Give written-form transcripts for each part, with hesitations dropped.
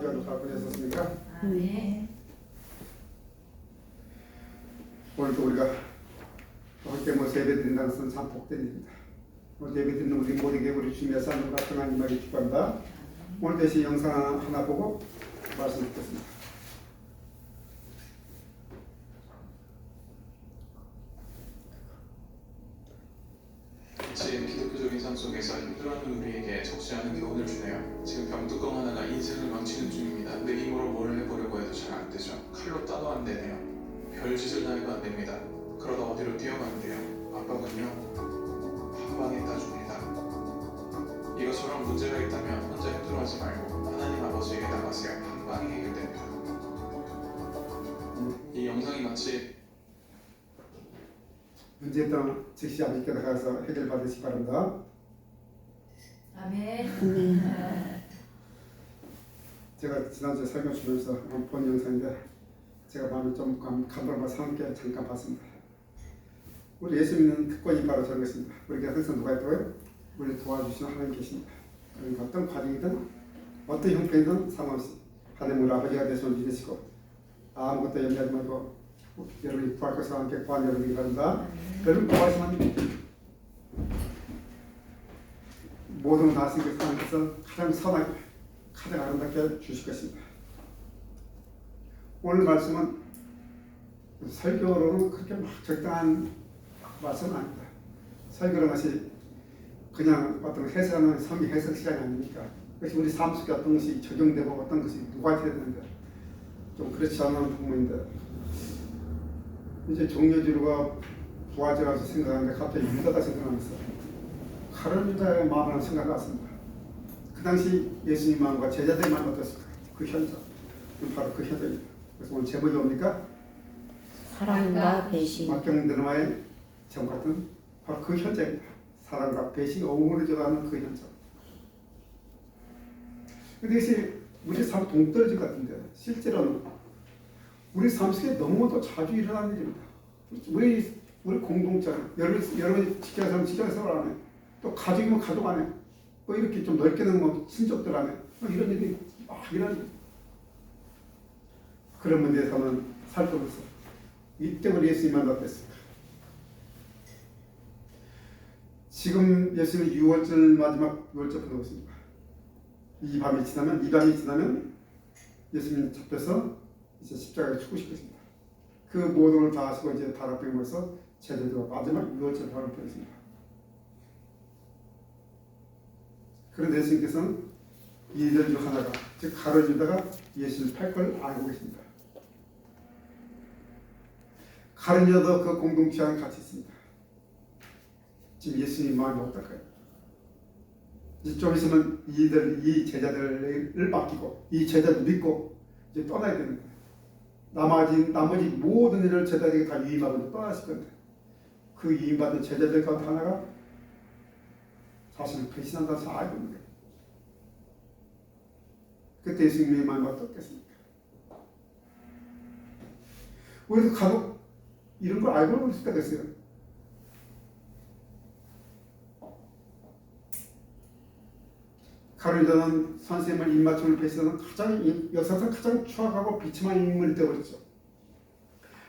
주간도 잘 보내셨습니까? 네. 오늘도 우리가 함께 모셔 예배 드린다는 것은 참 복된 일입니다. 오늘 예배 드리는 우리 모두에게 우리 주님의 사랑과 평안이 임하길 축복합니다. 오늘 대신 영상 하나 보고 말씀 듣겠습니다. 지금 기독교적인 삶 속에서 힘들어하는 우리에게 적지 않은 교훈을 주네요. 지금 병뚜껑 하나가 인생을 망치는 중입니다. 내 힘으로 뭘 해보려고 해도 잘 안 되죠. 칼로 따도 안 되네요. 별짓을 다 해도 안 됩니다. 그러다 어디로 뛰어가는데요. 압박은요, 한 방에 따줍니다. 이것처럼 문제가 있다면 혼자 힘들어하지 말고 하나님 아버지에게 나가세요. 한 방에 해결됩니다. 이 영상이 마치 문제 있다면 즉시 아버지께 나가서 해결 받으시기 바랍니다. 아멘. 제가 지난주에 설교 주면서 본 영상인데 제가 마음이 좀 감동받아서 함께 잠깐 봤습니다. 우리 예수 믿는 특권이 바로 저런 것입니다. 우리가 항상 누가 있다고요? 우리를 도와주시는 하나님 계십니다. 그러니까 어떤 과정이든 어떤 형편이든 상관없이 하나님 우리 아버지가 되시면 믿으시고 아무것도 염려하지 말고 여러분이 구할 것을 함께 구하는 여러분이 바랍니다. 여러분 구하시면 모든 걸 다스리고 하나님께서 가장 선하게 가장 아름답게 주실 것입니다. 오늘 말씀은 설교로는 그렇게 막 적당한 말씀은 아닙니다. 설교라는 것이 그냥 어떤 해석하는 성경 해석 시간이 아니니까 그것이 우리 삶 속에 어떤 것이 적용되고 어떤 것이 누가 되야 되는데 좀 그렇지 않은 부분인데 이제 종려주류가 부하지라고 생각하는데 갑자기 유다가 생각나면서 가룟 유다의 마음을 생각났습니다. 그 당시 예수님 마음과 제자들의 마음 어땠을까? 그 현장 바로 그 현장입니다. 그래서 오늘 제목이 뭡니까? 사랑과 배신. 막경 드라마의 제목 같은 바로 그 현장입니다. 사랑과 배신이 어우러져가는 그 현장. 근데 이것이 우리 삶 동떨어질 것 같은데 실제로는 우리 삶 속에 너무도 자주 일어나는 일입니다. 우리 공동체, 여러분이 직장 생활 안에 또 가족이면 가족 안에 또 이렇게 좀 넓게는 뭐 친족들 안에 이런 일이 막 일어나는 그런 문제에서는 살펴보면서 이때 우리 예수님 만났습니다. 지금 예수님은 6월절 마지막 6월절 보내고 있습니다. 이 밤이 지나면 예수님 잡혀서 이제 십자가에 죽으실 것입니다. 그 모든 걸 다 하시고 이제 다락방에서 제자들과 마지막 6월절 밤을 보냈습니다. 그런데 예수님께서는 이들 중 하나가 즉 가룟 유다가 예수를 팔 걸 알고 계십니다. 가룟 유다도 그 공동체 안에 같이 있습니다. 지금 예수님 마음이 어떨까요? 이제 좀 있으면 이 제자들을 맡기고 이 제자들 믿고 이제 떠나야 되는데 나머지 모든 일을 제자들에게 다 위임하고 떠나실 건데 그 위임받은 제자들 가운데 하나가 자신을 배신한다는 것을 알고 있는 거예요. 그때 예수님의 마음이 어떻겠습니까? 우리도 간혹 이런 걸 알고 있을 때가 있어요. 가룟 유다는 선생님을 입맞춤을 배신하는 역사상 가장 추악하고 비참한 인물이 되어버렸죠.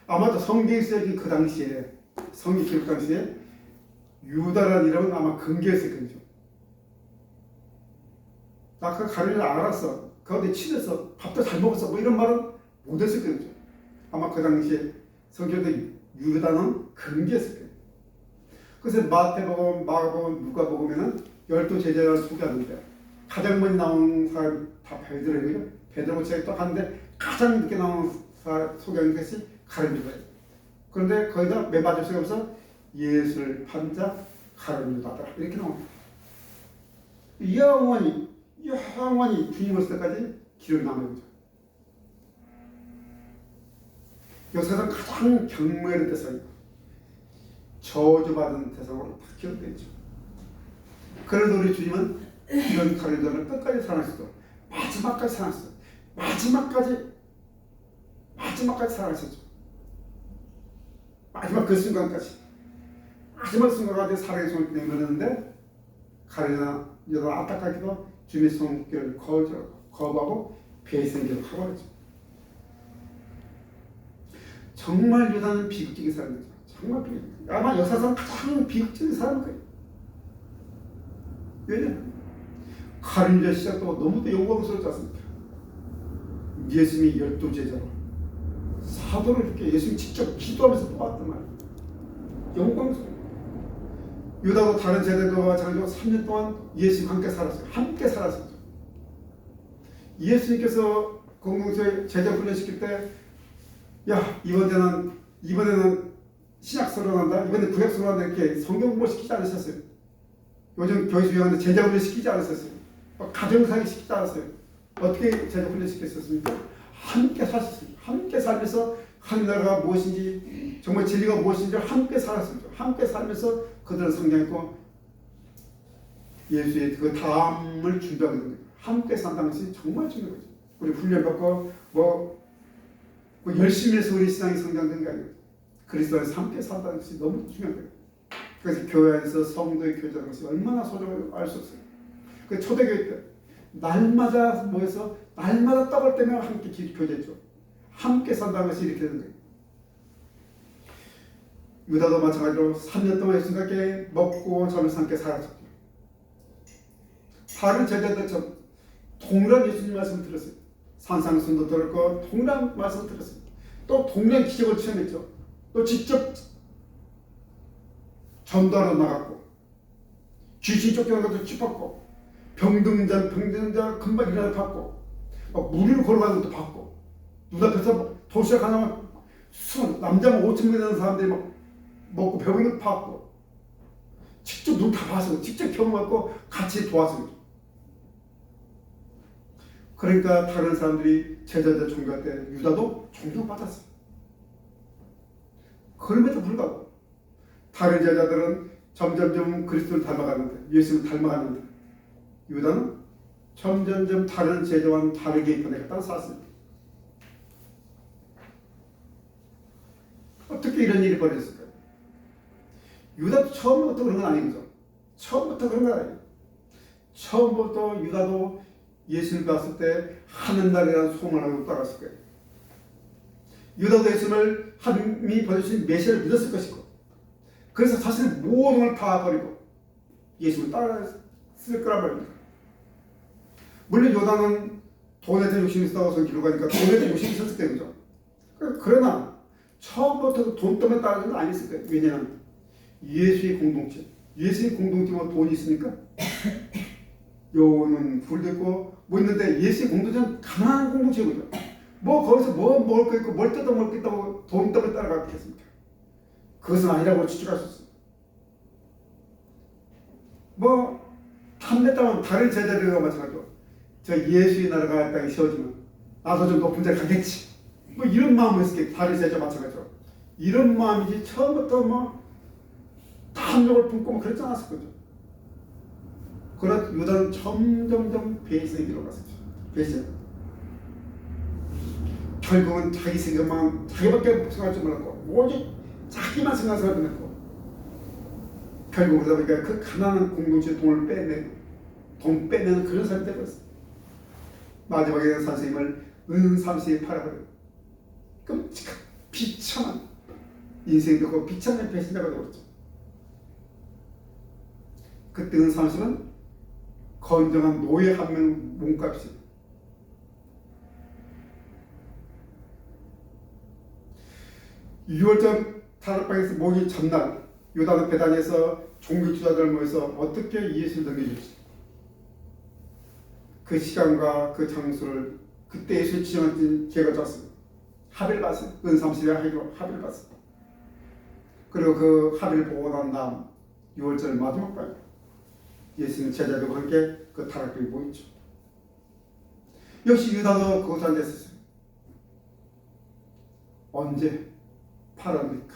아마도 성경에서 그 당시에 성경 기록 당시에 유다라는 이름은 아마 금기했을 거죠. 나 그 가룟 유다 알았어. 그런데 친해서 밥도 잘 먹었어. 뭐 이런 말은 못했을 거죠. 아마 그 당시에 성경에 유다는 금기했을 거예요. 그래서 마태복음, 마가복음, 누가복음에는 12 제자를 소개하는데 가장 먼저 나온 사람이 다 베드로예요. 베드로 책에 또 하는데 가장 늦게 나온 사람 소개하는 것이 가룟 유다예요. 그런데 거기다 맨 마지막에 하면서 예수를 판 자 가룟 유다다 이렇게 나옵니다. 영원히 주님 오실 때까지 기록이 남는 거죠. 역사상 가장 경멸의 대상이고 저주받은 대상으로 다 기록되어 있죠. 그래도 우리 주님은 이런 가룟 유다를 끝까지 사랑하셨고 마지막까지 사랑하셨어요. 마지막까지 사랑하셨죠. 마지막 그 순간까지 마지막 순간까지 사랑의 손을 내밀었는데 가룟 유다가 안타깝게도 주님의 손길을 거부하고 배신을 하버리죠. 정말 유다는 비극적인 사람이죠. 정말 비극. 아마 역사상 가장 비극적인 사람인 거예요. 왜냐하면 가룟유다 시작도 너무도 영광스럽지 않습니까? 예수님이 12제자로 사도를 이렇게 예수님이 직접 기도하면서 뽑았단 말이에요. 영광스러워요. 유다도 다른 제자들과 마찬가지로 3년 동안 예수님과 함께 살았어요. 함께 살았었죠. 예수님께서 공동체 제자 훈련시킬 때, 야, 이번에는 신약서로 한다, 이번에 구약서로 한다, 이렇게 성경 공부 시키지 않으셨어요. 요즘 교회 유형한테 제자 훈련 시키지 않으셨어요. 가정사기 시키지 않았어요. 어떻게 제자 훈련 시켰었습니까? 함께 사셨어요. 함께 살면서 하나님나라가 무엇인지, 정말 진리가 무엇인지 함께 살았습니다. 함께 살면서 그들은 성장했고 예수의 그 다음을 준비하게 된 거예요. 함께 산다는 것이 정말 중요한 거죠. 우리 훈련받고 열심히 해서 우리 신앙이 성장된 게 아니에요. 그리스도 안에서 함께 산다는 것이 너무 중요한 거예요. 그래서 교회 안에서 성도의 교제라는 것이 얼마나 소중한지 알 수 없어요. 그 초대교회 때 날마다 모여서 날마다 떡을 떼며 함께 교제했죠. 함께 산다는 것이 이렇게 되는 거예요. 유다도 마찬가지로 3년 동안 예수님께 먹고 자면서 함께 살았죠. 다른 제자들처럼 동일한 예수님 말씀을 들었어요. 산상순도 들었고 동일한 말씀을 들었어요. 또 동일한 기적을 체험했죠. 또 직접 전도하러 나갔고 귀신 쫓겨난 것도 짚었고 병든 자 금방 일어나 봤고 무리를 걸어가는 것도 봤고 눈앞에서 도시락 하나만 남자만 5천 명 되는 사람들이 막 먹고 배우는 것도 봤고 직접 눈 다 봤어요. 직접 경험하고 같이 도왔습니다. 그러니까 다른 사람들이 제자들 종교할 때 유다도 존경받았어요. 그럼에도 불구하고 다른 제자들은 점점점 그리스도를 닮아가는데, 예수를 닮아가는데 유다는 점점점 다른 제자와는 다르게 변해갔다는 사실입니다. 어떻게 이런 일이 벌어졌을까요? 유다도 처음부터 그런 건 아니죠. 처음부터 그런 건 아니에요. 처음부터 유다도 예수를 봤을 때 하늘나라라는 소문을 하고 따랐을 거예요. 유다도 예수를 하나님이 보내주신 메시아를 믿었을 것이고, 그래서 사실 모든 걸 다 버리고 예수를 따랐을 거란 말입니다. 물론 유다는 돈에 대한 욕심이 있어서 기록하니까 돈에 대한 욕심이 있었을 때죠. 그러나 처음부터 돈 때문에 따르는 건 아니었을 거예요. 왜냐하면 예수의 공동체, 예수의 공동체가 돈이 있으니까 요는 굴도 있고 뭐 있는데 예수의 공동체는 가난한 공동체거든요. 뭐 거기서 뭐 먹을 거 있고 뭘 뜯어 먹을 거 있다고 돈 때문에 따라가겠습니까? 그것은 아니라고 추측할 수 있어요. 뭐 탐냈다면 다른 제자들과 마찬가지로 저 예수의 나라가 땅에 세워지면 나도 좀 높은 데 가겠지. 뭐 이런 마음을 했을 때 다른 제자 마찬가지로 이런 마음이지 처음부터 뭐 탐욕을 품고 뭐 그렇지 않았을 거죠. 그러나 유다는 점점점 배신의 길로 갔었죠. 배신. 결국은 자기 생각만 자기밖에 생각할 줄 몰랐고 오직 자기만 생각을 했고 결국 그러다 보니까 그 가난한 공동체의 돈을 돈 빼내는 그런 사람이 되어버렸어요. 마지막에는 선생님을 은삼시에 팔아버려요. 끔찍한 비참한 인생도 그 비참한 배신자가 되어버렸죠. 그때 은삼시는 건정한 노예 한 명 몸값이 6월절 다락방에서 모기 전날 유다는 베다니에서 종교지도자들 모여서 어떻게 예수를 넘겨줄지 그 시간과 그 장소를 그때 예수를 지정한 기회가 좋았습니다. 합의를 봤어요. 은삼시에 하기로 합의를 봤어요. 그리고 그 합의를 보고 난 다음 6월절 마지막 날 예수님 제자들과 함께 그 다락방에 모였죠. 역시 유다도 그곳에 앉아있었어요. 언제 팔아입니까?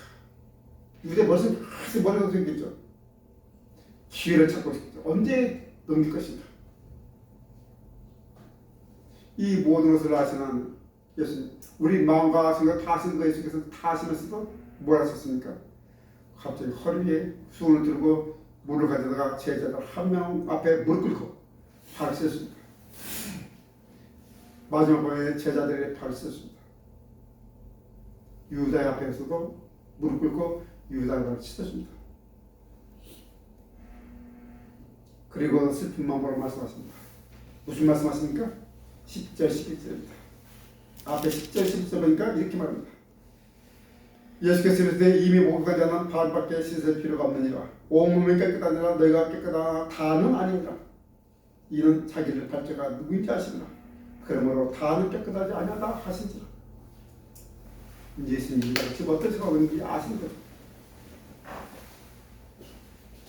유대 머리가 생겼죠. 기회를 찾고 있었죠. 언제 넘길 것인가? 이 모든 것을 아시는 예수님, 우리 마음과 생각 다 아시는 거 예수께서 다 아시면서도 뭘 하셨습니까? 갑자기 허리에 수건을 들고 물을 가져다가 제자들 한 명 앞에 무릎 꿇고 발을 씻었습니다. 마지막 번에 제자들의 발을 씻었습니다. 유다의 앞에서도 무릎 꿇고 유다의 발을 씻었습니다. 그리고 슬픈 마음으로 말씀하십니다. 무슨 말씀하십니까? 10절 11절입니다. 앞에 10절 11절 보니까 이렇게 말합니다. 예수께서 이르시되 이미 목욕하지 않은 발밖에 씻을 필요가 없느니라. 온몸이 깨끗하니라 너희가 깨끗하나 다는 아니니라. 이는 자기를 발자가 누구인지 아시느라. 그러므로 다는 깨끗하지 아니하다 하신지라. 예수님이 지금 어떤 생각하고 있는지 아시는 거죠.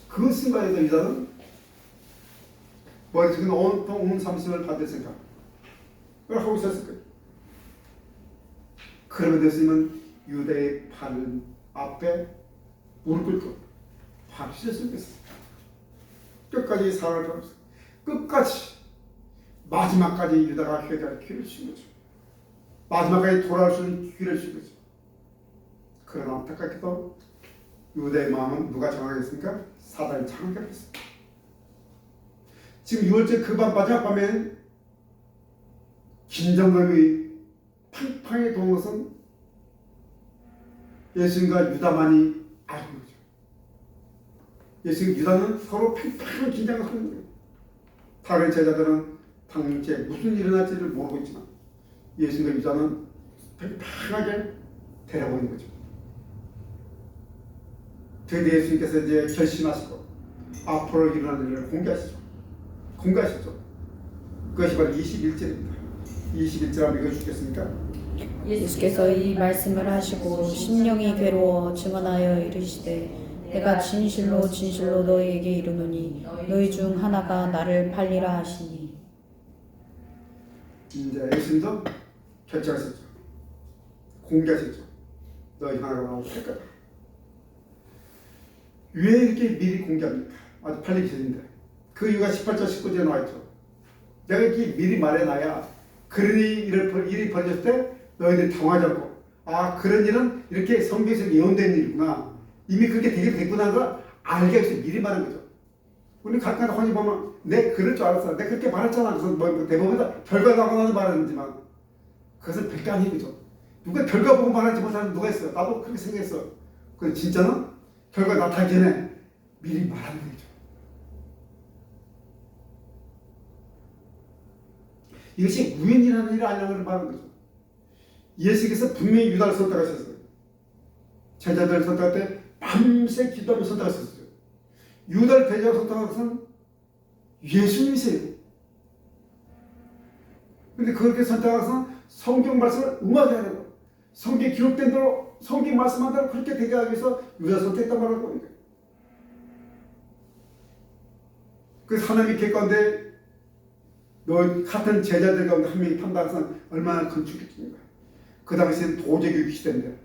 그 순간에도 유다는 머릿속에 온통 온 삼심을 받을 생각을 하고 있었을 거예요. 그러면 예수님은 유다의 발 앞에 무릎 꿇고 발 씻었을 것입니다. 끝까지 사랑을 받았어요. 끝까지 마지막까지 유다가 회개할 기회를 주신 거죠. 마지막까지 돌아올 수 있는 기회를 주신 거죠. 그러나 안타깝게도 유다의 마음은 누가 정하겠습니까? 사단이 장악했습니다. 지금 6월째 그 밤 마지막 밤에 긴장감이 팡팡히 도는 것은 예수님과 유다만이 알고 있죠. 예수님 유다는 서로 팽팽한 긴장을 하는 거예요. 다른 제자들은 당시에 무슨 일이 일어날지를 모르고 있지만 예수님과 유다는 팽팽하게 데려보는 거죠. 드디어 예수님께서 이제 결심하시고 앞으로 일어날 일을 공개하시죠. 그것이 바로 21절입니다. 21절 한번 읽어주시겠습니까? 예수께서 이 말씀을 하시고 심령이 괴로워 증언하여 이르시되 내가 진실로 진실로 너희에게 이르노니 너희 중 하나가 나를 팔리라 하시니. 이제 예수님도 결정하셨죠. 공개하셨죠. 너희 하나가 나를 팔 거다. 왜 이렇게 미리 공개합니까? 아주 팔리기 전인데. 그 이유가 18절 19절에 나와있죠. 내가 이렇게 미리 말해놔야 그런 일이 벌어졌을 때 너희들이 당황하지 않고 그런 일은 이렇게 성경에서 예언된 일이구나. 이미 그렇게 되게 됐구나 걸 알게 해서 미리 말한 거죠. 우리 가끔가다 혼이 보면 내 그럴 줄 알았어. 내가 그렇게 말했잖아. 그래서 뭐 대부분 다 결과 나고 나서 말하지만 그것은 별거 아닌 거죠. 누가 결과 보고 말하지 못하는 누가 있어요. 나도 그렇게 생각했어. 근데 진짜는 결과 나타나기 전에 미리 말하는 거죠. 이것이 우연이라는 일을 알려고 말하는 거죠. 예수께서 분명히 유다를 선택하셨어요. 제자들을 선택할 때 밤새 기도하며 선택하셨어요. 유다를 대적으로 선택한 것은 예수님이세요. 그런데 그렇게 선택한 것은 성경 말씀을 음하게 하려고, 성경에 기록된 대로 성경 말씀한 대로 그렇게 되게 하기 위해서 유다를 선택했단 말을 겁니다. 그래서 하나님의 계획 가운데 너 같은 제자들 가운데 한 명이 판단해서 얼마나 큰 충격입니까? 그 당시에는 도제교육 시대인데,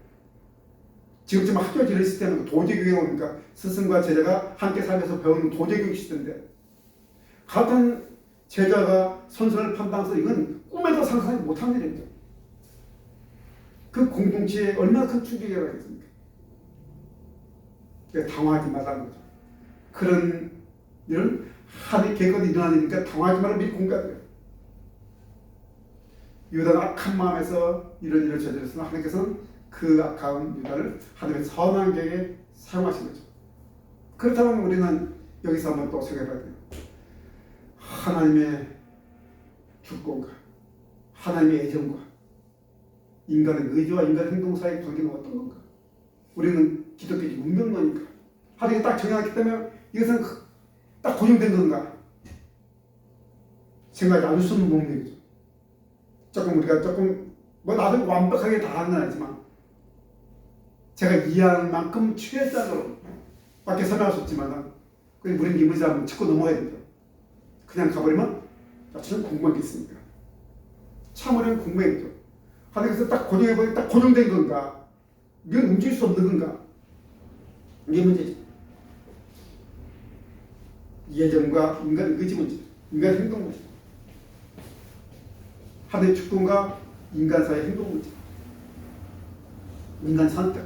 지금쯤 학교지를 시대는 도제교육이 뭡니까? 스승과 제자가 함께 살면서 배우는 도제교육 시대인데, 같은 제자가 선생을 판단해서 이건 꿈에도 상상하지 못한 일입니다. 그 공동체에 얼마나 큰 충격이 일어나겠습니까? 당황하지 말라는 거죠. 그런 일은 하나님의 계획이 일어나니까 당황하지 말라 미리 공개하세요. 유다가 악한 마음에서 이런 일을 저질렀으나 하나님께서는 그 악한 유다를 하나님의 선한 계획에 사용하신 거죠. 그렇다면 우리는 여기서 한번 또 생각해봐야 돼요. 하나님의 주권과 하나님의 애정과 인간의 의지와 인간의 행동 사이의 관계는 어떤 건가? 우리는 기독교적 운명론이니까 하나님이 딱 정해놨기 때문에 이것은 딱 고정된 건가? 생각하지 않을 수 없는 문명이죠. 우리가 뭐 나도 완벽하게 다 하는 건 아니지만 제가 이해하는 만큼 최선으로 밖에 설명할 수 없지만 우리는 이 문제 한번 짚고 넘어가야 됩니다. 그냥 가버리면 저는 궁금한 게 있습니까? 참으려면 궁금해야죠. 하나님께서 딱 고정해버리면 딱 고정된 건가? 이건 움직일 수 없는 건가? 이게 문제죠. 예정과 인간의 의지 문제, 인간의 행동 문제, 하나님의 주권과 인간 사이의 행동 문제, 인간 선택.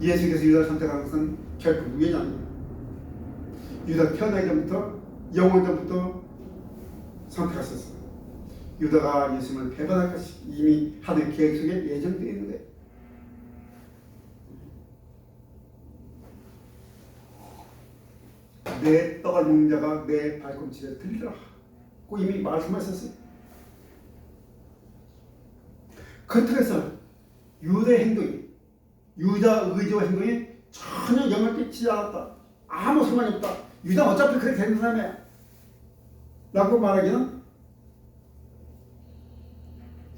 예수께서 유다를 선택한 것은 결코 우연이 아닙니다. 유다가 태어나기 전부터 영원전부터 선택하셨어요. 유다가 예수님을 배반할 것이 이미 하나님의 계획 속에 예정되어 있는 거예요. 내 떡을 먹는 자가 내 발꿈치에 들리라. 그 이미 말씀하셨어요. 그렇다고 해서 유다의 행동이, 유다 의지와 행동이 전혀 영향을 끼치지 않았다. 아무 상관이 없다. 유다는 어차피 그렇게 되는 사람이야. 라고 말하기는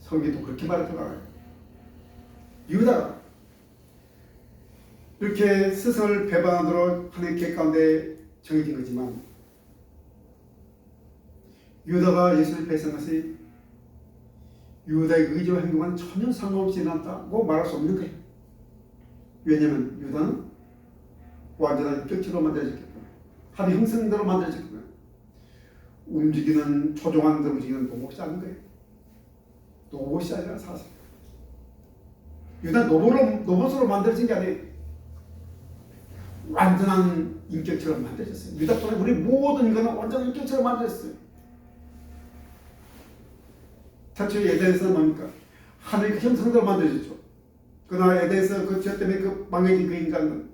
성경도 그렇게 말했더라고요. 유다가 이렇게 스승을 배반하도록 하는 계획 가운데 정해진 거지만 유다가 예수를 배신한 것이 유다의 의지와 행동은 전혀 상관없이 일어났다고 말할 수 없는 거예요. 왜냐하면 유다는 완전한 인격체로 만들어졌기 때문에 합의 형성대로 만들어졌기 때문에 움직이는 조종하는 대로 움직이는 로봇이 아닌 거예요. 로봇이 아니라 사실 유다는 로봇으로 만들어진 게 아니에요. 완전한 인격체로 만들어졌어요. 유다 또한 우리 모든 인간은 완전한 인격체로 만들어졌어요. 태초에 에덴에서는 뭡니까? 하나님의 형상대로 만들어졌죠. 그러나 에덴에서 그 죄 때문에 그 망해진 그 인간은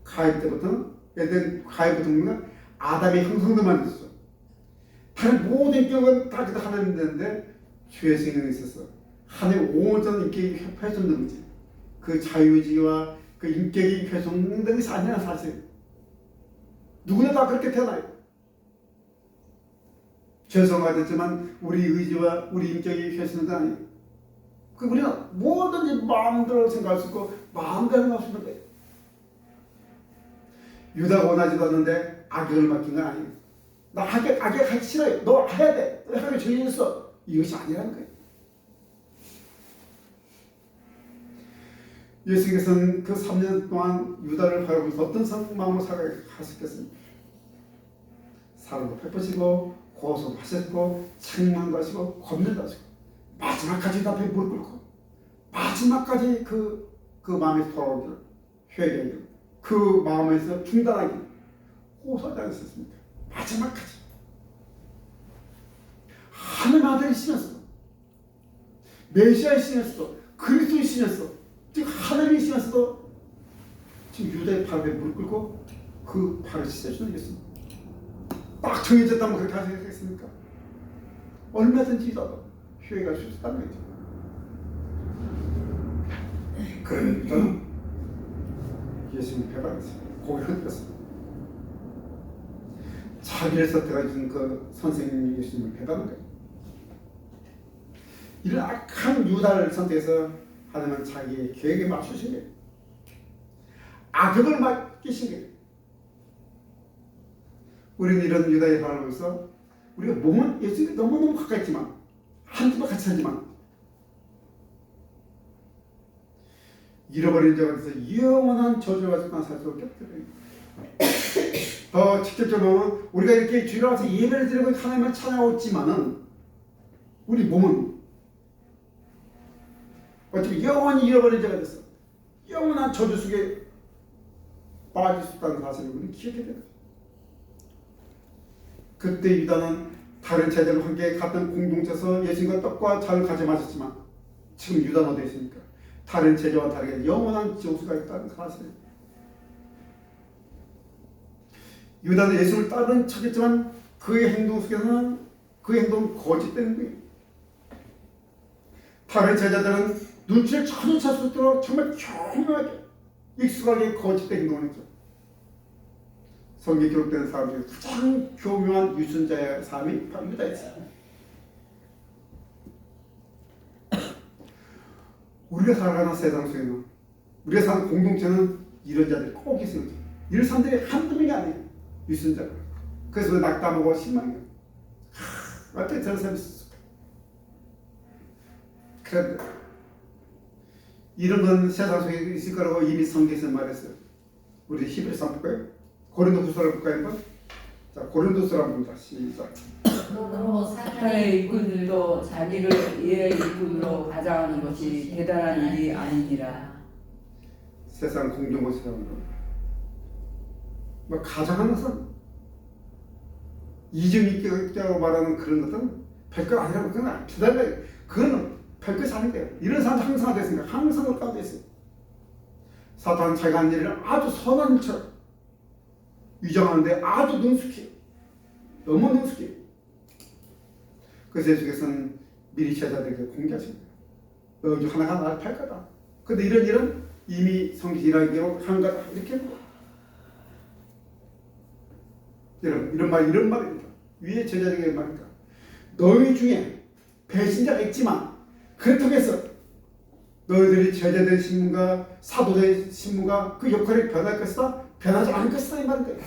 가입 때부터는 에덴 가입부터 뭡니까? 아담의 형상대로 만들어졌죠. 다른 모든 인격은 다 그도 하나님 되는데 죄의 성향에 있어서 하나님의 온전한 인격이 훼손된 거지. 그 자유의지와 그 인격이 훼손된 것이 아니라 사실 누구나 다 그렇게 태어나요. 죄성화가 됐지만 우리 의지와 우리 인격이 훼손된 건 아니에요. 그 우리는 뭐든지 마음대로 생각할 수 있고 마음대로 생각할 수 있는 거예요. 유다가 원하지도 않는데 악역을 맡긴 건 아니에요. 나 악역 하기 싫어요. 너 해야 돼. 너 하기 죄인했어. 이것이 아니라는 거예요. 예수께서는 그 3년 동안 유다를 바라보면서 어떤 마음으로 살아가셨겠습니까? 사랑도 베푸시고 고소도 하셨고 책망도 하시고 권면도 하시고 마지막까지 유다 앞에 무릎 꿇고 마지막까지 그 마음에서 돌아오기를 회개하기를 그 마음에서 중단하기를 호소하지 않으셨습니까? 마지막까지 하나님 아들이시면서도 메시아이시면서도 그리스도이시면서도 즉 하나님이시면서도 지금 유다의 발 앞에 무릎 꿇고 그 발을 씻어주는 것입니다. 딱 정해졌다면 그렇게 하시겠습니까? 얼마든지 있어도 회개할 수 있다는 거죠. 그러니까 예수님이 배반했습니다. 고개를 흔들었습니다. 자기를 선택해준 그 선생님이 예수님을 배반한 거예요. 이런 악한 유다를 선택해서 하나님은 자기의 계획에 맞추신 거예요. 악역을 맡기신 거예요. 우리는 이런 유다의 바라보면서 우리가 몸은 예수님께 너무너무 가까이 있지만 한 집에 같이 살지만 잃어버린 자가 돼서 영원한 저주를 가지고 살 수밖에 없거든요. 더 직접적으로 보면 우리가 이렇게 주일에 와서 예배를 드리고 하나님을 찬양하고 있지만은 우리 몸은 어차피 영원히 잃어버린 자가 돼서 영원한 저주 속에 빠질 수 있다는 사실을 우리는 기억해야 돼요. 그때 유다는 다른 제자들과 함께 같은 공동체에서 예수님과 떡과 잔을 같이 마셨지만 지금 유다는 어디에 있습니까? 다른 제자와 다르게 영원한 지옥수가 있다는 사실. 유다는 예수를 따르는 척했지만 그의 행동 속에서는 그 행동은 거짓된 거예요. 다른 제자들은 눈치를 전혀 찰 수 없도록 정말 교묘하게 익숙하게 거짓된 행동을 했죠. 성경에 기록되는 사람 중에 가장 교묘한 유순자의 사람이 바로 유다였어요. 우리가 살아가는 세상 속에는 우리가 사는 공동체는 이런 자들이 꼭 있어요. 이런 사람들이 한두 명이 아니에요. 유순자가. 그래서 낙담하고 실망해요. 어떻게 저런 사람이 있었을까? 그런데 이런 건 세상 속에 있을 거라고 이미 성경에서 말했어요. 우리 히브리서 한번 볼까요? 고린도후서를 볼까요? 자, 고린도후서 한번 봅니다. 시작. 그러므로 사탄의 일꾼들도 자기를 이의 일꾼으로 가장하는 것이 대단한 일이 아니니라. 세상 공정한 사람으로 뭐 가장하는 사람 이중인격자라고 말하는 그런 것은 별것 아니라고 그건 기다려요. 그거는 별것이 아닌데요. 이런 사람 항상 됐으니까 항상 가운데 있어요. 사탄은 자기가 한 일을 아주 선한 일처럼 위장하는데 아주 능숙해요. 너무 능숙해요. 그래서 예수께서는 미리 제자들에게 공개하십니다. 너희 중 하나가 나를 팔 거다. 근데 이런 일은 이미 성신이라기로 한 거다. 이렇게 하는 거예요. 이런 말입니다. 위에 제자들에게 말입니다. 너희 중에 배신자가 있지만 그렇다고 해서 너희들이 제자된 신분과 사도된 신분과 그 역할이 변할 것이다? 변하지 않을 것이다 이 말인데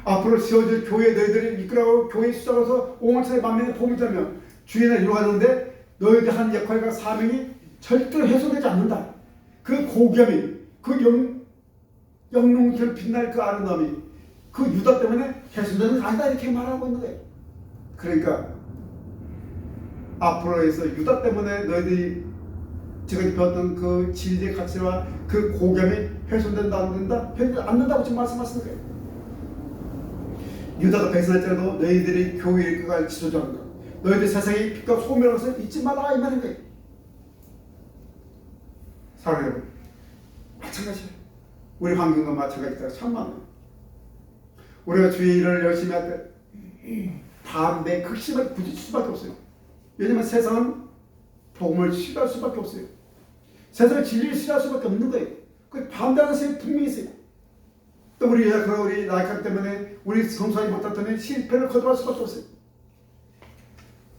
앞으로 세워질 교회 너희들이 이끌어가고 교회 수장으로서 옹호천의 만민의 복음을 전하면 주인을 이루어가는데 너희들 한 역할과 사명이 절대로 훼손되지 않는다. 그 고귀함이 그 영롱처럼 빛날 그 아름다움이 그 유다 때문에 훼손되는 게 아니다 이렇게 말하고 있는 거예요. 그러니까 앞으로 해서 유다 때문에 너희들이 지금 배웠던 그 진리의 가치와 그 고귀함이 훼손된다 안 된다? 훼손되지 않는다고 지금 말씀하시는 거예요. 유다가 배신할지라도 너희들이 교회를 이끌어갈 지도자인 것 너희들 세상의 빛과 소멸로서 잊지 말라 이 말인 거예요. 사랑하는 여러분 마찬가지예요. 우리 환경과 마찬가지다. 참 많아요. 우리가 주의 일을 열심히 할 때 반대 극심하게 부딪힐 수밖에 없어요. 왜냐하면 세상은 복음을 싫어할 수밖에 없어요. 세상은 진리를 싫어할 수밖에 없는 거예요. 그 반대하는 세상이 분명히 있어요. 또 우리 여자가 우리 나이칸 때문에 우리 성수하지 못했다면 실패를 거듭할 수밖에 없어요.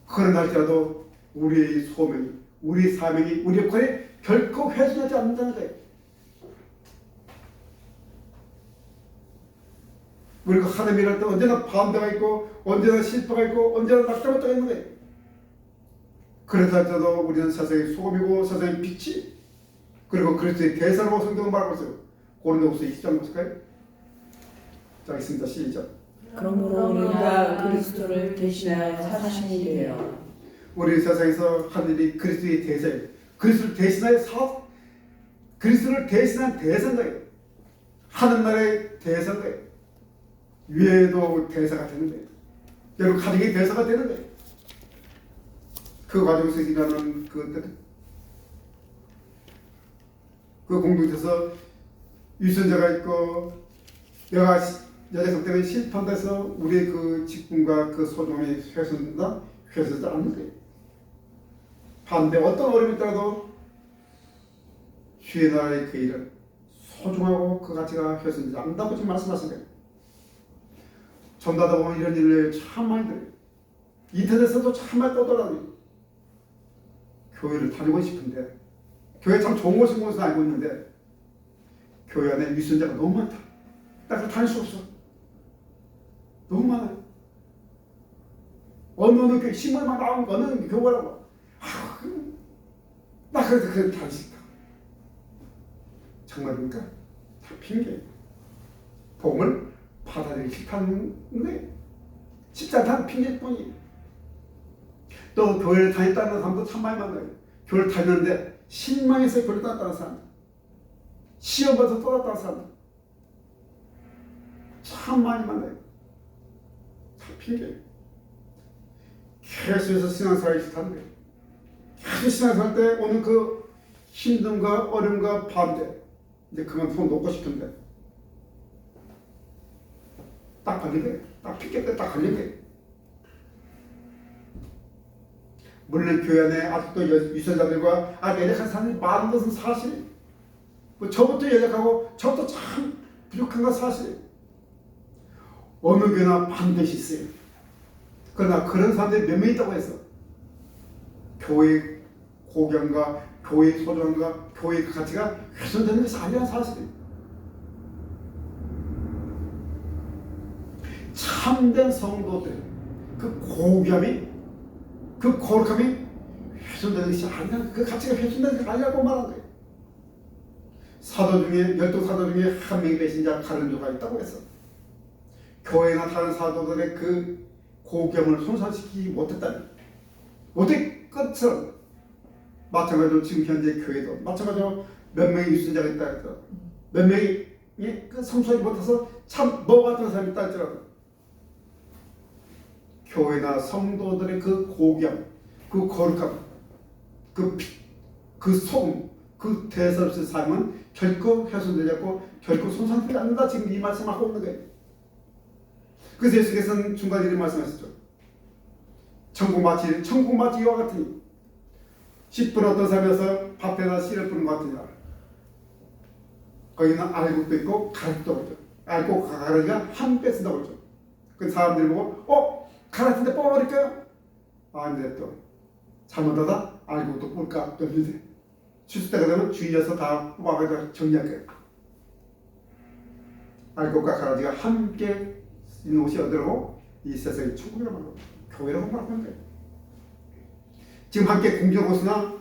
그런 날짜라도 우리의 소명이, 우리 사명이, 우리 역할이 결코 훼손하지 않는다는 거예요. 우리가 하나님 일할 때 언제나 반대가 있고 언제나 실패가 있고 언제나 낙담했다가 있는 거예요. 그래서 할때도 우리는 세상의 소금이고 세상의 빛이 그리고 그리스도의 대사라고 성경은 말하고 있어요. 고린도후서 20장 보실까요? 자, 있습니다. 시작. 그러므로 우리가 그리스도를 대신하여 사신이 되어 우리 세상에서 한 일이 그리스도의 대사예요. 그리스도를 대신하여 그리스도를 대신한 대사인가요? 하는 나라의 대사인가요? 위에도 대사가 되는 거예요. 여러분 가정의 대사가 되는 거예요. 그 과정에서 일어나는 그 공동체에서 유선자가 있고 내가 여자성 때문에 실패한다 해서 우리의 그 직분과 그 소중함이 훼손된다? 훼손되지 않는 거예요. 반대 어떤 어려움이 있더라도 주의 나라의 그 일은 소중하고 그 가치가 훼손되지 않는다고 지금 말씀하신 거예요. 전도하다 보면 이런 일을 참 많이 들어요. 인터넷에서도 참 많이 떠돌아다녀요. 교회를 다니고 싶은데 교회 참 좋은 곳인 것은 알고 있는데 교회 안에 위선자가 너무 많다. 나 다닐 수 없어. 너무 많아요. 어느 교회 신문만 나오는 어느 교회라고 나 그래도 다닐 수 있다. 정말입니까? 다 핑계예요. 복음을 받아들이기 싫다는데 쉽지 않다는 핑계뿐이에요. 또 교회를 다녔다는 사람도 참 많이 만나요. 교회를 다녔는데 실망해서 교회를 떠났다는 사람, 시험 봐서 떠났다는 사람 참 많이 만나요. 참 핑계예요. 계속해서 신앙생활이 싫다는 거예요. 계속 신앙생활 때 오는 그 힘듦과 어려움과 반대 이제 그만 손 놓고 싶은데 딱 걸린 거예요. 딱 핑계 때 딱 걸린 거예요. 물론 교회 안에 아직도 유선자들과 연약한 사람이 많은 것은 사실이에요. 저부터 연약하고 저부터 참 부족한 건 사실이에요. 어느 교회나 반드시 있어요. 그러나 그런 사람들이 몇 명 있다고 해서 교회의 고견과 교회의 소중함과 교회의 가치가 훼손되는 것이 아니라는 사실이에요. 참된 성도들 그 고귀함이 그 거룩함이 훼손되는 것이 아니라 그 가치가 훼손되는 것이 아니라고 말한 거예요. 사도 중에 12사도 중에 한 명의 배신자 가룟유다가 있다고 해서 교회나 다른 사도들의 그 고귀함을 손상시키지 못했다니 못할 것처럼 마찬가지로 지금 현재 교회도 마찬가지로 몇 명의 유선자가 있다 해서 몇 명이 그 성수하지 못해서 참 너 같은 사람이 있다 할지라도 교회나 성도들의 그 고귀함, 그 거룩함, 그 소금, 그 대설의 삶은 결코 훼손되지 않고 결코 손상되지 않는다. 지금 이 말씀하고 있는 거예요. 그래서 예수께서는 중간에 이런 말씀하셨죠. 천국 마치 이와 같으니 십 분 어떤 삶에서 밭에다 씨를 뿌는 것 같으니라. 거기는 알곡도 있고 가락도 있죠. 알곡 가락이가 함께 쓴다고 그러죠. 그 사람들이 보고 가락인데 뽑아버릴까요? 아닌데 또 잘못하다 알곡도 뿔까 열리세. 주스 때가 되면 주위에서 다 뽑아가지고 정리할 거예요. 알곡과 가라지가 함께 있는 곳이 어디라고? 이 세상의 천국이라고 말하고 교회라고 말하는 거예요. 지금 함께 공존하고 있으나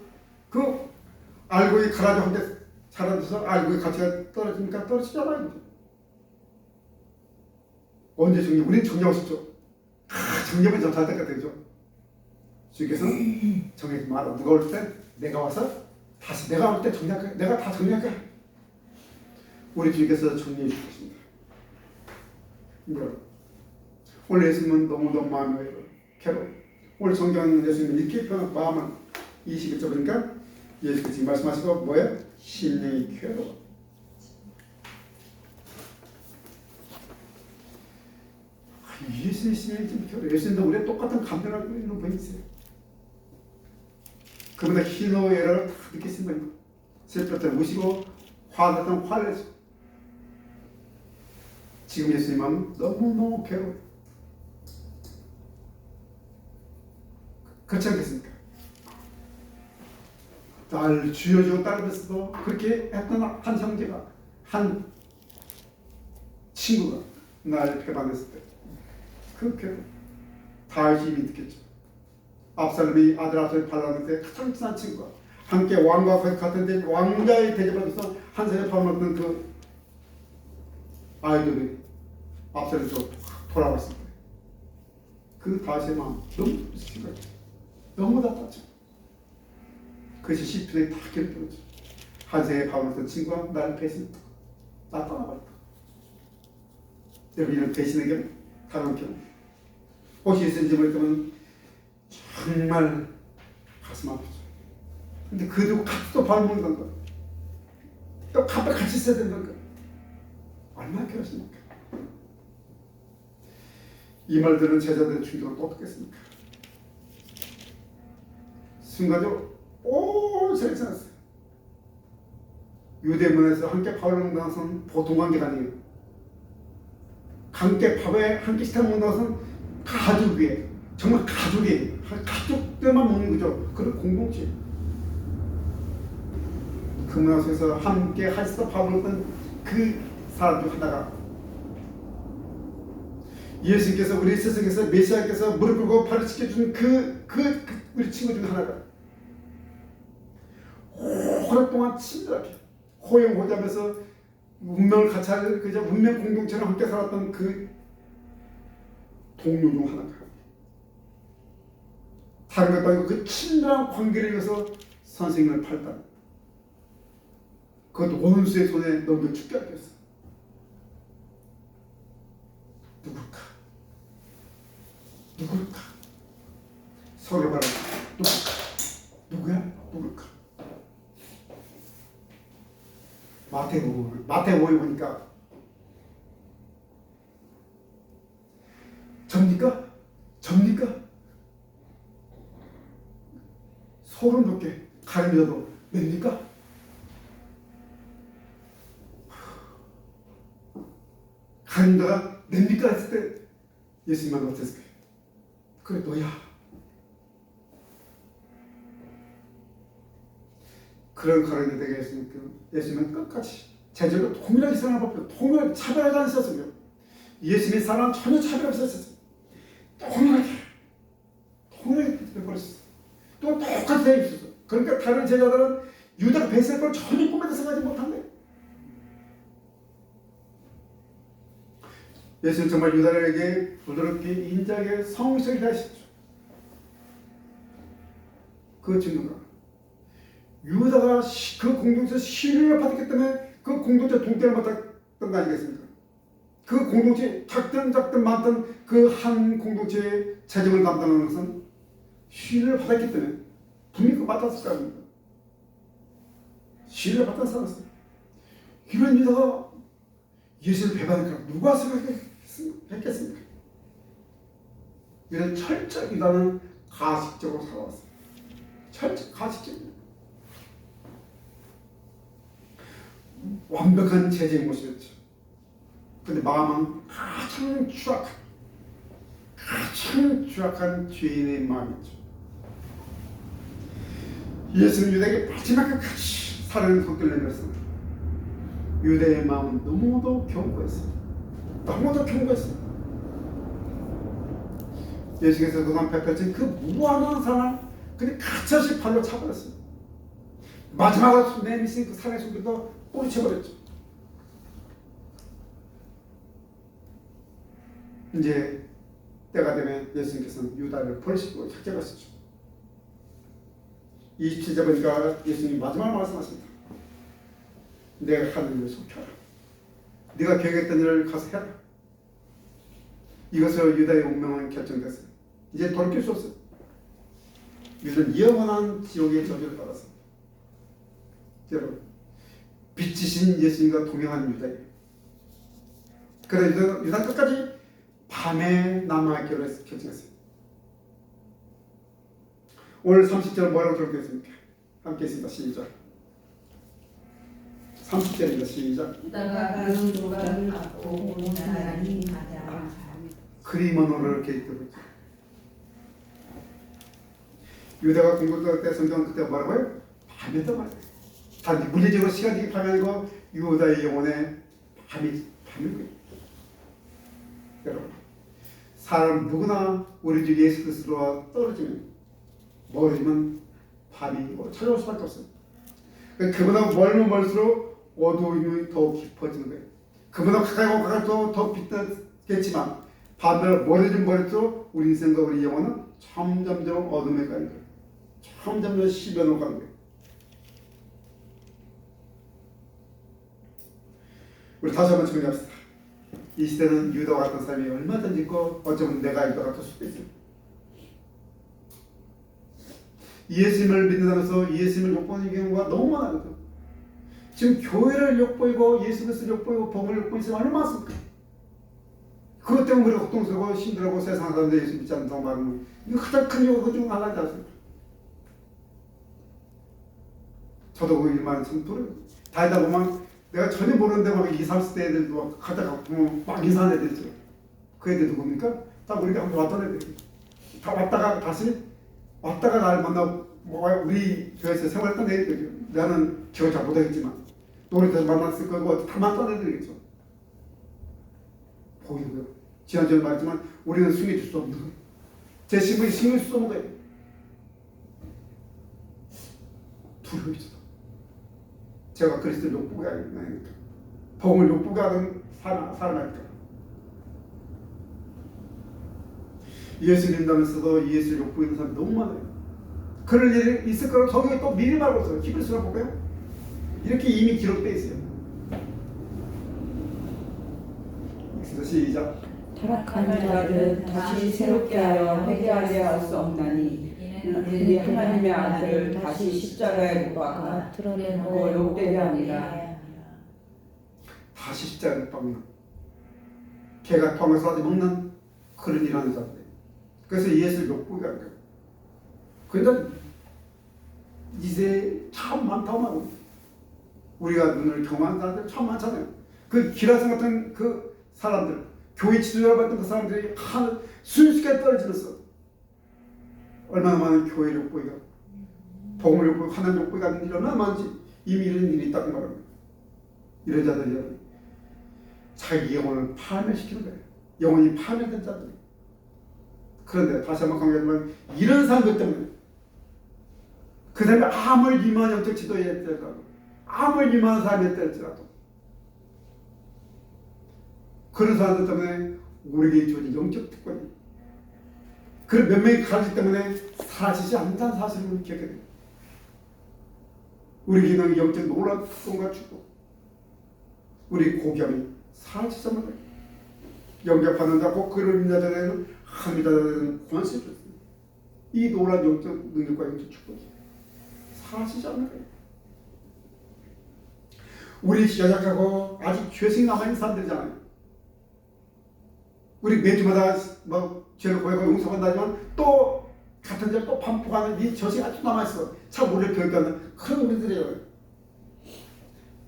그 알곡이 가라지와 함께 자라면서 알곡의 가치가 떨어지니까 떨어지잖아요. 언제 정리? 우리는 정리하고 싶죠. 정리하면 좀 잘 될 것 같죠. 주께서 정리하지 마라. 누가 올 때 내가 와서 다시 내가 올 때 정리할 거야. 내가 다 정리할 거야. 우리 주께서 정리해 주실 것입니다. 여러분, 오늘 예수님은 너무너무 마음이 괴로워. 오늘 성경 예수님은 이렇게 표현한 마음은 21절 보니까 예수께서 지금 말씀하시고 뭐예요? 심령이 괴로워. 예수님의 심령이 좀 괴로워. 예수님도 우리가 똑같은 감정을 갖고 있는 분이 있어요. 그보다 희노애락을 다 느끼신 분이고 슬플 때 우시고 화날 때 화를 내시고 지금 예수님은 너무너무 괴로워요. 그렇지 않겠습니까? 날 주여주어 따르면서도 그렇게 했던 한 형제가 한 친구가 날 배반했을 때 그 괴로움 다윗이 이미 느꼈죠. 압살롬이 아들 압살롬이 발라는데 가장 친한 친구가 함께 왕과 같은데 왕자의 대접하면서 한 세대 팔아먹던 그 아이돌이 압살롬으로 돌아왔을 때 그 다윗의 마음 너무 심각해. 너무 답답하죠. 그것이 시편에 다 기록되었죠. 한 세대 팔아먹던 친구가 나를 배신했다. 나 떠나버렸다. 여러분 이런 배신의 경우 다른 경우 혹시 있는지 모르겠지만 정말 가슴 아프죠. 근데 그래도 같이 또 발먹는 거, 또 같이 있어야 된다는 거, 얼마나 괴롭습니까? 이 말 들은 제자들의 충격을 또 어떻겠습니까? 순간적으로 온 세상이 지났어요. 유대문에서 함께 밥을 먹는 것은 보통 관계가 아니에요. 함께 밥에 함께 식사 먹는 것은 가족이에요. 정말 가족이에요. 가족들만 먹는 거죠. 그런 공동체. 그 문화 속에서 함께 하시다 밥을 먹던 그 사람 중 하나가 예수님께서 우리 세상에서 메시아께서 무릎 꿇고 팔을 지켜준 우리 친구 중 하나가 오랫동안 친절하게 호영호자면서 운명을 같이 할 그저 운명 공동체로 함께 살았던 그 동료 중 하나가 다른 것도 아니고 그 친밀한 관계를 위해서 선생님을 팔다. 그것도 원수의 손에 넘겨 죽게 하게 했어. 누굴까? 서로 말하는 누구야? 누굴까? 마태복음에 보니까 접니까? 소름 돋게 가리면서도 냅니까? 가린다가 냅니까? 했을 때 예수님만 어땠을 거예요. 그래 너야. 그런 가린이 되게 예수님은 끝까지 제자들과 동일하게 사랑하고 동일하게 차별하지 않으셨으며 예수님의 사랑은 전혀 차별 없었어요. 동일하게 베풀었어요. 또 똑같이 대해주셨어요. 그러니까 다른 제자들은 유다가 배신할 걸 전혀 꿈에도 생각하지 못한 거예요. 예수는 정말 유다에게 부드럽게 인자하게 성실하게 하시죠. 그 증거가 유다가 그 공동체에서 시련을 받았기 때문에 그 공동체 동태를 맡아 거 아니겠습니까? 그 공동체 작든 많든 그 한 공동체의 재정을 담당하는 것은 시를 받았기 때문에 분명히 그 받았을 거 아닙니까? 시를 받아 살았어요. 이런 유다가 예수를 배반할까 누가 생각했겠습니까? 이런 철저히 유다는 가식적으로 살아왔어요. 철저히 가식적이에요. 완벽한 제재의 모습이었죠. 근데 마음은 가장 추악한 죄인의 마음이었죠. 예수는 유다에게 마지막까지 사랑의 손길을 내밀었습니다. 유다의 마음은 너무도 견고했어요. 예수께서 그동안 베풀신 그 무한한 사랑을 그냥 가차없이 발로 차버렸어요. 마지막으로 내미신 그 사랑의 손길도 뿌리쳐버렸죠. 이제 때가 되면 예수님께서는 유다를 벌시고 작정하시죠. 27절 보니까 예수님이 마지막 말씀하십니다. 내가 하는 일을 속혀라. 네가 계획했던 일을 가서 해라. 이것으로 유다의 운명은 결정됐어요. 이제 돌이킬 수 없어요. 유다는 영원한 지옥의 저주를 받았습니다. 여러분, 빛이신 예수님과 동행하는 유다예요. 그래서 유다는 끝까지 밤에 남아있기로 결정했어요. 오늘 30절 뭐라고 기록되었습니까? 함께 있습니다. 시작. 30절입니다. 시작. 유다가 그 조각을 갖고 나란히 가자. 그리머노를 이렇게 읽더라고요. 유다가 공격할 때 성경은 그때 뭐라고요? 밤이었단 말이에요. 단지 물리적으로 시간적인 밤이 아니고 유다의 영혼에 밤일 거예요. 여러분, 사람 누구나 우리 주 예수 그리스도와 멀어지면 밤이 찾아올 수밖에 없어요. 그보다 멀면 멀수록 어두움이 더 깊어지는 거예요. 그보다 가까이 가까이 더 빛나겠지만 반대로 멀어지면 멀을수록 우리 인생과 우리 영혼은 점점점 어둠에 가는 거예요. 점점점 시변으로 가는 거예요. 우리 다시 한번 정리합시다. 이 시대는 유다와 같은 사람이 얼마든지 있고 어쩌면 내가 유다 같을 수도 있어요. 예수님을 믿는다면서 예수님을 욕보이는 경우가 너무 많거든요. 지금 교회를 욕보이고 예수 그리스도를 욕보이고 복음을 욕보이는 사람이 얼마나 많습니까? 그것 때문에 우리가 걱정스러워 힘들고 세상 사람들 예수 믿지 않는다고 말하면 이거 가장 큰 이유가 그 중 하나지 않습니까? 저도 그 일만 참 들어요. 다니다 보면 내가 전혀 모르는데 막 20, 30대 애들도 가다가 보면 막 인사하는 애들 있죠. 그 애들 누굽니까? 다 우리가 한번 왔던 애들. 다 왔다가 나를 만나고 우리 교회에서 생활했던 애들이죠. 나는 기억 잘 못하겠지만 또 우리 교회에서 만났을 거고 다 만났던 애들이겠죠. 보이는 거예요. 지난주에 말했지만 우리는 숨겨줄 수 없는 거예요. 제 신분이 숨길 수 없는 거예요. 두려움이 있어. 제가 그리스도를 욕보게 하니까 복음을 욕보게 하는 사람이니까 예수 믿는다면서도 예수를 욕보이는 사람이 너무 많아요. 그럴 일이 있을 거라고 저기 또 미리 말하고 있어요. 히브리서를 볼까요? 이렇게 이미 기록되어 있어요. 시작. 타락한 자를 다시 새롭게 하여 회개하려 할 수 없나니 우리 하나님의 아들을 다시 십자가에 못 박아 드러내고 욕되게 하니라. 다시 십자가에 못 박는 개가 통을 싸지 먹는 그런 일하는 자들. 그래서 예수를 욕보게 하는 거예요. 그런데 이제 참 많다고 말합니다. 우리가 눈을 경험하는 사람들 참 많잖아요. 그 기라성 같은 그 사람들, 교회 지도자라고 했던 그 사람들이 순식간에 떨어지면서 얼마나 많은 교회 욕보이가 복음을 욕보이고 하나님 욕보이가 하는 일이 얼마나 많은지 이미 이런 일이 있다고 말합니다. 이런 자들이 자기 영혼을 파멸시키는 거예요. 영혼이 파멸된 자들. 그런데 다시 한번 강조하지만 이런 사람들 때문에 그 사람이 아무리 유명한 영적 지도자였더라도 아무리 유명한 사람이었더라도 그런 사람들 때문에 우리에게 주어진 영적 특권이 그 몇 명이 가르치기 때문에 사라지지 않는다는 사실을 우리 기억해야 됩니다. 우리에게는 영적 놀라운 특권과 축복, 우리 고귀함이 사라지자마자 영접받는다고 그를 믿는 하나님 자들은 권세를 줬습니다. 이 놀라운 영적 능력과 영적 축복이 사라지지 않는 거예요. 우리 연약하고 아직 죄성이 남아있는 사람들이잖아요. 우리 매주마다 뭐 죄를 고하고 용서받는다지만 또 같은 죄를 또 반복하는 이 죄성이 아직도 남아있어. 참 우리를 변경하는 그런 우리들이에요.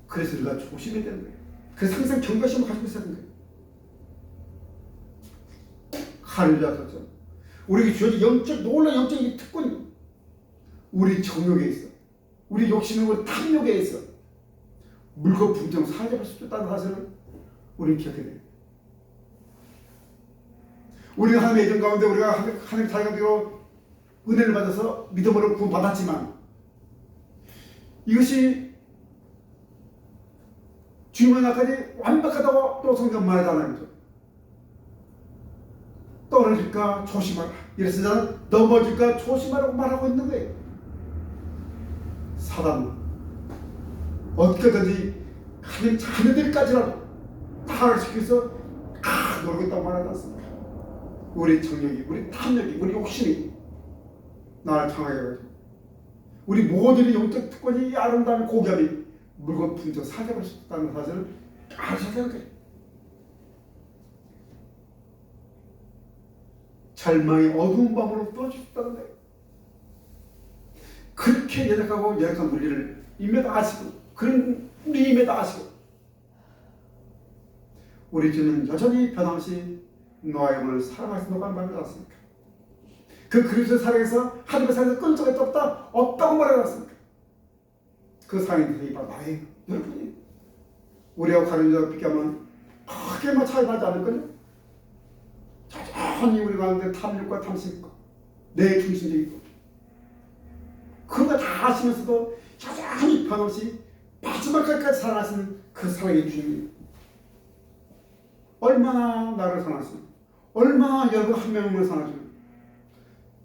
그래서 우리가 조심해야 되는 거예요. 그래서 항상 경각심을 가지고 있어야 되는 거예요. 할렐루야. 그렇죠. 우리에게 주어진 영적 놀라운 영적인 특권이 우리 정욕에 있어. 우리 욕심에 우리 탐욕에 있어. 물건 분정 사죄할 수 있다는 사실을 우리는 기억해야 돼요. 우리가 하나님의 예정 가운데 우리가 하나님 자녀로 은혜를 받아서 믿음으로 구원받았지만 이것이 주님의 나까지 완벽하다고 또 성경 말하잖아요. 떨어질까 조심하라. 이래서 저는 넘어질까 조심하라고 말하고 있는 거예요. 사단은 어떻게든지 하나님 자녀들까지라도 타락시켜서 노리고 있다고 말하지 않습니까? 우리 정력이, 우리 탐욕이, 우리 욕심이 나를 당하게 해가지고 우리 모든 영적 특권이 이 아름다운 고귀함이 물건 분정 사격할 수 있다는 사실을 아셔야 되는 거예요. 절망의 어두운 밤으로 떨어질 수 있다는 거예요. 그렇게 연약하고 연약한 우리를 임에도 아시고 그런 우리 임에도 아시고 우리 주는 여전히 변함없이 노아의 영혼을 사랑하시는 노아를 말하지 않습니까? 그 그리스도의 사랑에서 하나님의 사랑에서 끊어져 있다 없다고 말하지 않습니까? 그 사랑이 바로 나예요. 여러분이 우리하고 다른 여자가 비교하면 크게만 차이 나지 않을걸요? 여전히 우리 가운데 탐욕과 탐심과 내 중심적이고 그런 거 다 아시면서도 여전히 변함없이 마지막까지 사랑하시는 그 사랑의 주님 얼마나 나를 사랑하시는 얼마나 여러분 한 명을 사랑하시는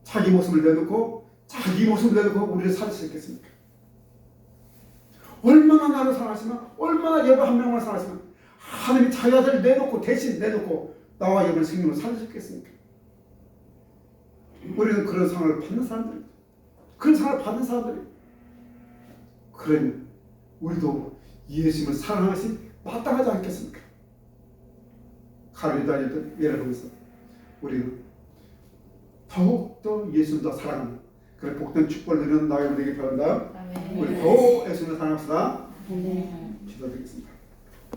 자기 모습을 내놓고 우리를 살리시겠습니까? 얼마나 나를 사랑하시면 얼마나 여러분 한 명을 사랑하시면 하나님이 자기 아들을 내놓고 대신 내놓고 나와 여러분의 생명을 살리시겠습니까? 우리는 그런 상을 받는 사람들 그런 상을 받는 사람들이 그러니 우리도 예수님을 사랑하신 마땅하지 않겠습니까? 가르다 예를 보면서 우리는 더욱더 예수를 더 사랑하는 그런 복된 축복을 누리는 나의 우리에게 바란다. 우리 더욱 예수님을 사랑합시다. 기도드리겠습니다.